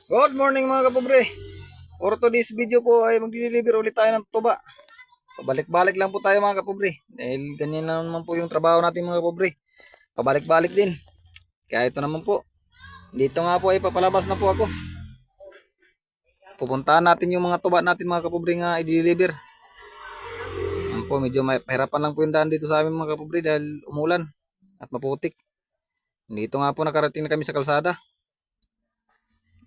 Good morning mga kapobre. For today's video po ay mag-deliver ulit tayo ng tuba. Pabalik-balik lang po tayo mga kapobre. Dahil ganyan na naman po yung trabaho natin mga kapobre. Pabalik-balik din. Kaya ito naman po. Dito nga po ay papalabas na po ako. Pupuntahan natin yung mga tuba natin mga kapobre nga i-deliver. Yan po, medyo mahirapan lang po yung daan dito sa amin mga kapobre dahil umulan at maputik. Dito nga po nakarating na kami sa kalsada.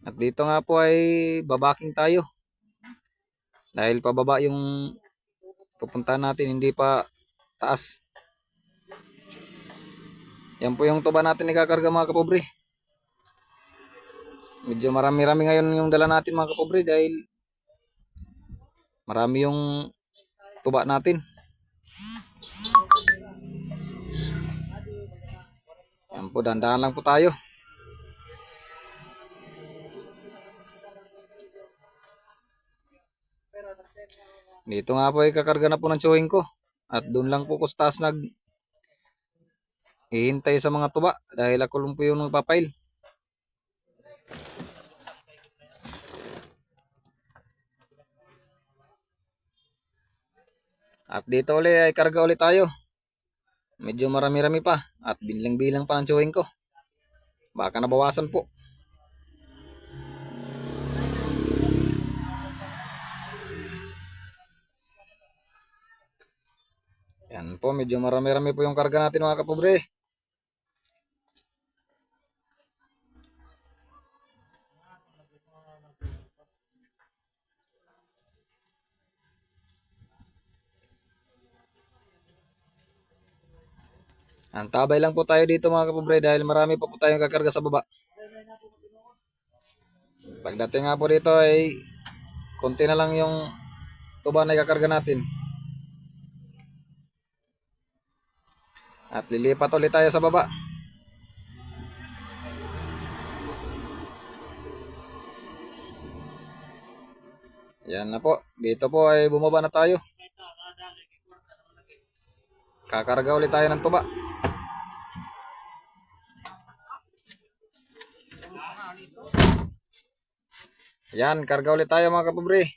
At dito nga po ay babaking tayo. Dahil pababa yung pupuntahan natin, hindi pa taas. Yan po yung tuba natin ikakarga mga kapobre. Medyo marami-rami ngayon yung dala natin mga kapobre dahil marami yung tuba natin. Yan po, dandahan lang po tayo. Dito nga po ikakarga na po ng tsuhing ko. At doon lang po ko sa taas ihintay sa mga tuba dahil ako lang po yung nagpapail. At dito ulit ay karga ulit tayo. Medyo marami-rami pa at bilang-bilang pa ng tsuhing ko. Baka nabawasan po. Yan po, medyo marami-rami po yung karga natin mga kapobre. Antabay lang po tayo dito mga kapobre dahil marami pa po tayong kakarga sa baba. Pagdating nga po dito ay konti na lang yung tuba na ikakarga natin. At lilipat ulit tayo sa baba. Yan na po. Dito po ay bumaba na tayo. Kakarga ulit tayo ng tuba. Yan, karga ulit tayo mga kapobre.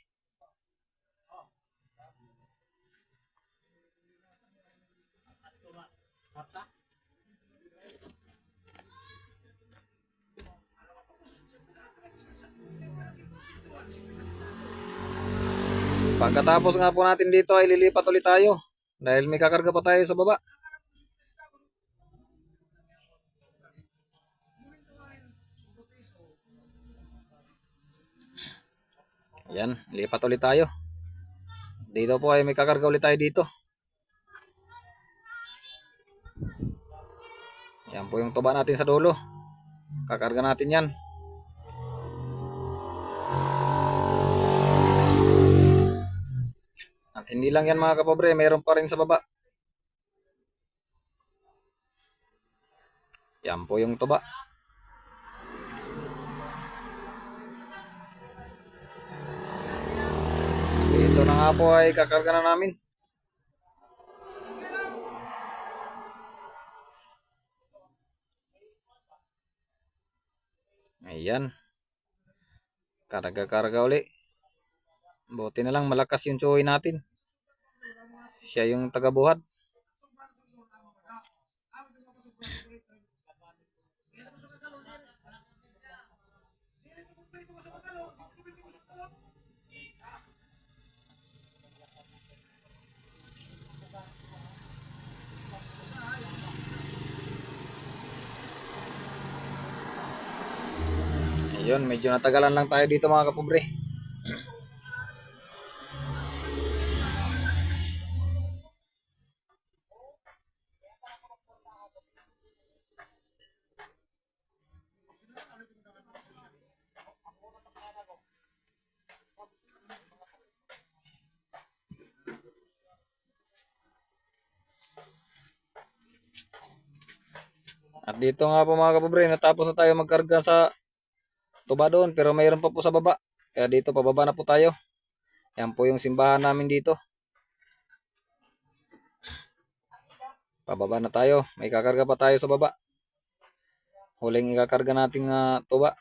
Pagkatapos nga po natin dito ay lilipat ulit tayo. Dahil may kakarga pa tayo sa baba. Yan, lipat ulit tayo. Dito po ay may kakarga ulit tayo dito. Yan po yung tuba natin sa dulo. Kakarga natin yan. At hindi lang yan mga kapobre, mayroon pa rin sa baba. Yan po yung tuba. Dito na nga po ay kakarga na namin. Ayan. Karga-karga uli. Buti na lang malakas yung tsuhoy natin. Siya yung tagabuhat. Ayun, medyo natagalan lang tayo dito mga kapobre. At dito nga po mga kapobre, natapos na tayo magkarga sa tuba doon pero mayroon pa po sa baba. Kaya dito pababa na po tayo. Yan po yung simbahan namin dito. Pababa na tayo. May kakarga pa tayo sa baba. Huling ikakarga nating tuba.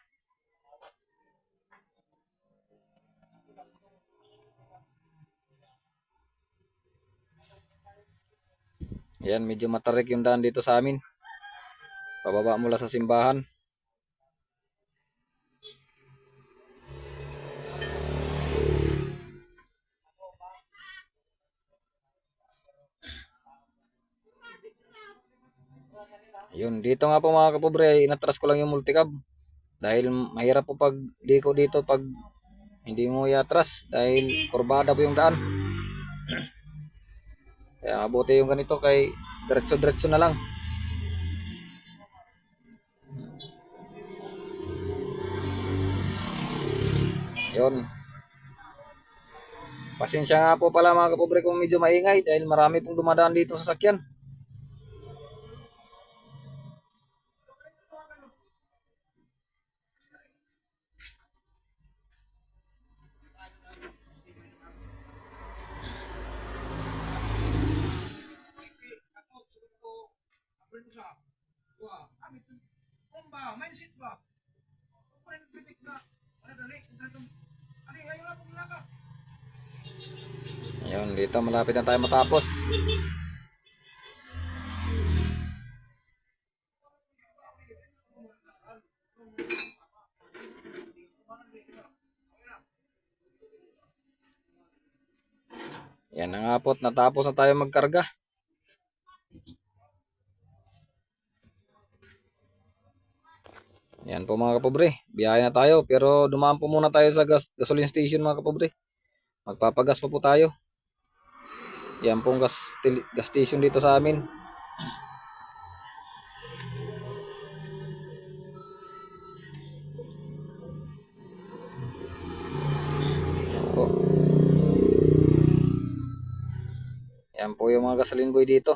Yan, medyo matarik yung daan dito sa amin. Pababa mula sa simbahan. Yun, dito nga po mga kapobre, ay inatras ko lang yung multicab. Dahil mahirap po pag liko dito pag hindi mo iatras dahil kurbada po yung daan. Kaya mabuti yung ganito kay diretso-diretso na lang. Yun. Pasensya nga po pala mga kapobre kung medyo maingay dahil marami pong dumadaan dito sa sakyan. Ayun, dito malapit na tayo matapos. Yan na nga po, natapos na tayo magkarga. Yan po mga kapobre, biyahe na tayo pero dumaan po muna tayo sa gasoline station mga kapobre. Magpapagas pa po tayo. Yan pong gas station dito sa amin. Po. Yan po yung mga gasoline boy dito.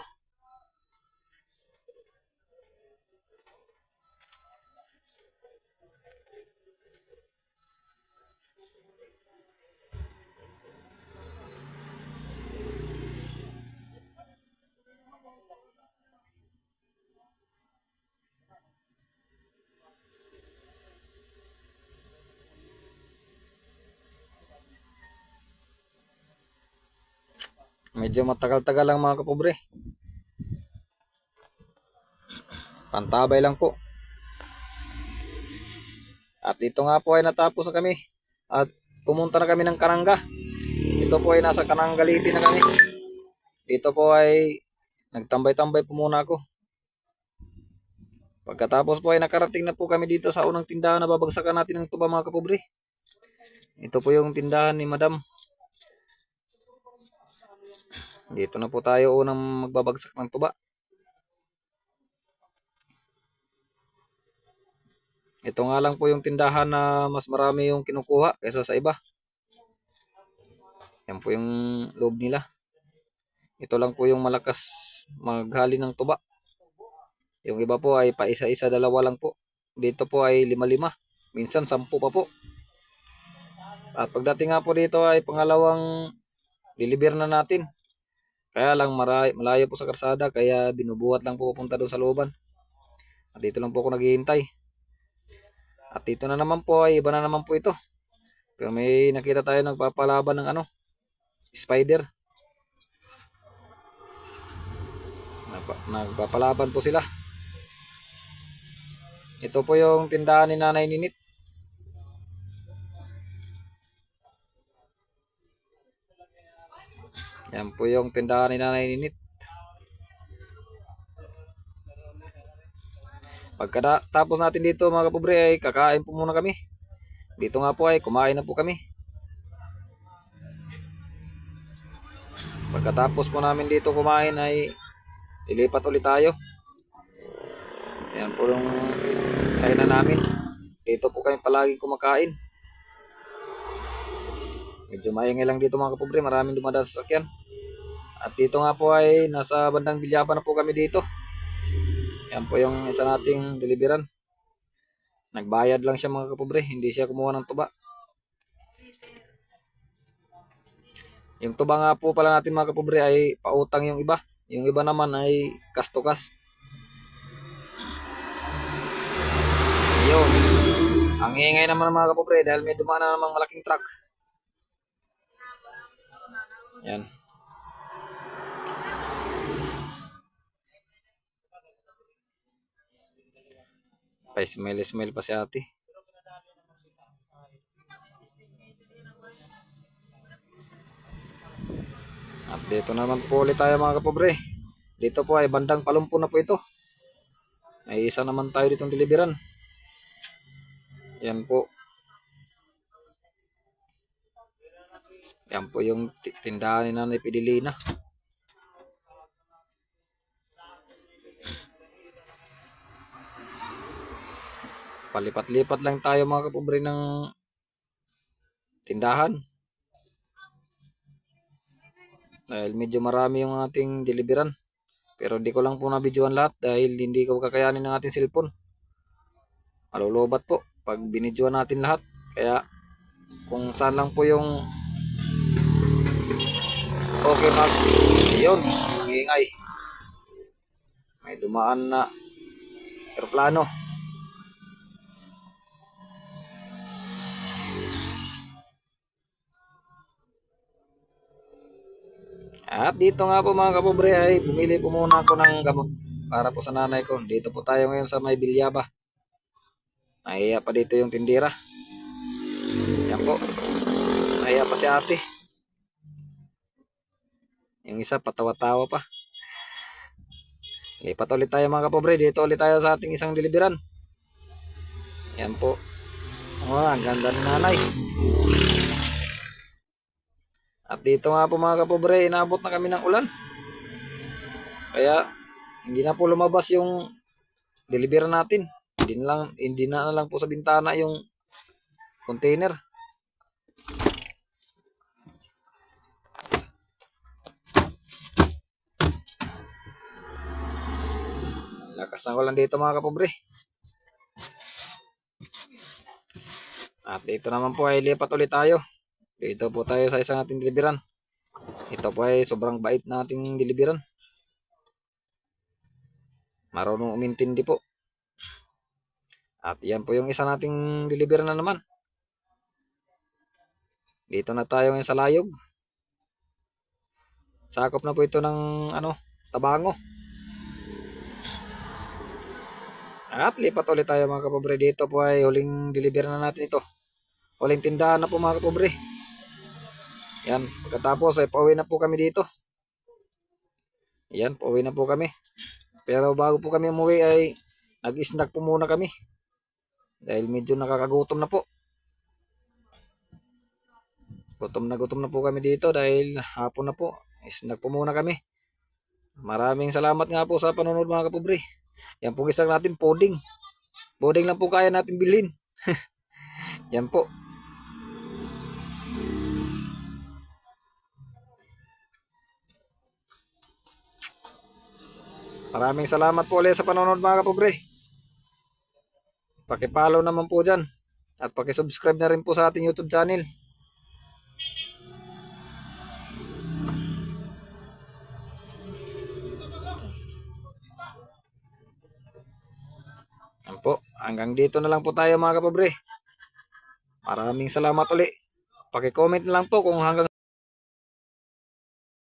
Medyo matagal-tagal lang mga kapobre. Pantabay lang po. At ito nga po ay natapos na kami. At pumunta na kami ng Kananga. Ito po ay nasa Kanangaliti na kami. Dito po ay nagtambay-tambay po muna ako. Pagkatapos po ay nakarating na po kami dito sa unang tindahan na babagsakan natin ng tuba mga kapobre. Ito po yung tindahan ni Madam. Dito na po tayo unang magbabagsak ng tuba. Ito nga lang po yung tindahan na mas marami yung kinukuha kaysa sa iba. Yan po yung loob nila. Ito lang po yung malakas maghali ng tuba. Yung iba po ay paisa-isa, dalawa lang po. Dito po ay 5-5. Minsan 10 pa po. At pagdating nga po dito ay pangalawang deliver na natin. Kaya lang malayo po sa karsada kaya binubuhat lang po pupunta doon sa looban. At dito lang po ako naghihintay. At dito na naman po ay iba na naman po ito. Pero may nakita tayo nagpapalaban ng spider. Nagpapalaban po sila. Ito po yung tindahan ni Nanay Ninit. Yan po yung tindahan ni Nanay Ninit. Pagkatapos natin dito mga kapobre ay kakain po muna kami. Dito nga po ay kumain na po kami. Pagkatapos po namin dito kumain ay lilipat ulit tayo. Yan po yung kainan namin. Dito po kami palagi kumakain. Medyo maingay lang dito mga kapobre, maraming dumadaan sa sakyan. At dito nga po ay nasa bandang Bilyaba na po kami dito. Yan po yung isa nating deliveran. Nagbayad lang siya mga kapobre, hindi siya kumuha ng tuba. Yung tuba nga po pala natin mga kapobre ay pautang yung iba. Yung iba naman ay cash to cash. Yun. Ang ingay naman mga kapobre dahil may dumaan na namang malaking truck. Yan. Pa-smile pa si ate. At dito naman po ulit tayo mga kapobre. Dito po ay bandang Palumpo na po ito. May isa naman tayo ditong deliveran. Yan po. Yan po yung tindahan ni Nanay Pidilina. Palipat-lipat lang tayo mga kapobre ng tindahan. Dahil medyo marami yung ating deliveran. Pero hindi ko lang po na-videoan lahat dahil hindi ko kakayanin ng ating cellphone. Malulubat po pag binidyoan natin lahat. Kaya kung saan lang po yung okay mag yun, mag-iingay. May dumaan na aeroplano. At dito nga po mga kapobre ay bumili po muna ako ng gamot para po sa nanay ko. Dito po tayo ngayon sa may Bilyaba. Nahiya pa dito yung tindira. Yan po. Nahiya pa si ate. Yung isa patawa-tawa pa. Lipat ulit tayo mga kapobre. Dito ulit tayo sa ating isang deliveran. Yan po. Oh, ang ganda ni nanay. At dito nga po mga kapobre, inabot na kami ng ulan. Kaya hindi na po lumabas yung delivery natin. Hindi na lang po sa bintana yung container. Lakas ng ulan dito mga kapobre. At dito naman po ay lipat ulit tayo. Dito po tayo sa isang ating deliveran. Ito po ay sobrang bait na ating deliveran. Marunong umintindi po. At yan po yung isa nating deliveran na naman. Dito na tayo ngayon sa Layog. Sakop na po ito ng Tabango. At lipat ulit tayo mga kapobre. Dito po ay huling deliveran na natin ito. Huling tindahan na po mga kapobre. Yan, pagkatapos ay pauwi na po kami dito. Yan, pauwi na po kami. Pero bago po kami umuwi ay nag-snack po muna kami. Dahil medyo nakakagutom na po. Gutom na po kami dito dahil hapon na po. Snack po muna kami. Maraming salamat nga po sa panonood mga kapobre. Yan pong snack natin, pudding. Pudding lang po kaya natin bilhin. Yan po. Maraming salamat po ulit sa panonood mga kapobre. Paki-follow naman po dyan. At paki-subscribe na rin po sa ating YouTube channel. Yan po. Hanggang dito na lang po tayo mga kapobre. Maraming salamat ulit. Paki-comment na lang po kung hanggang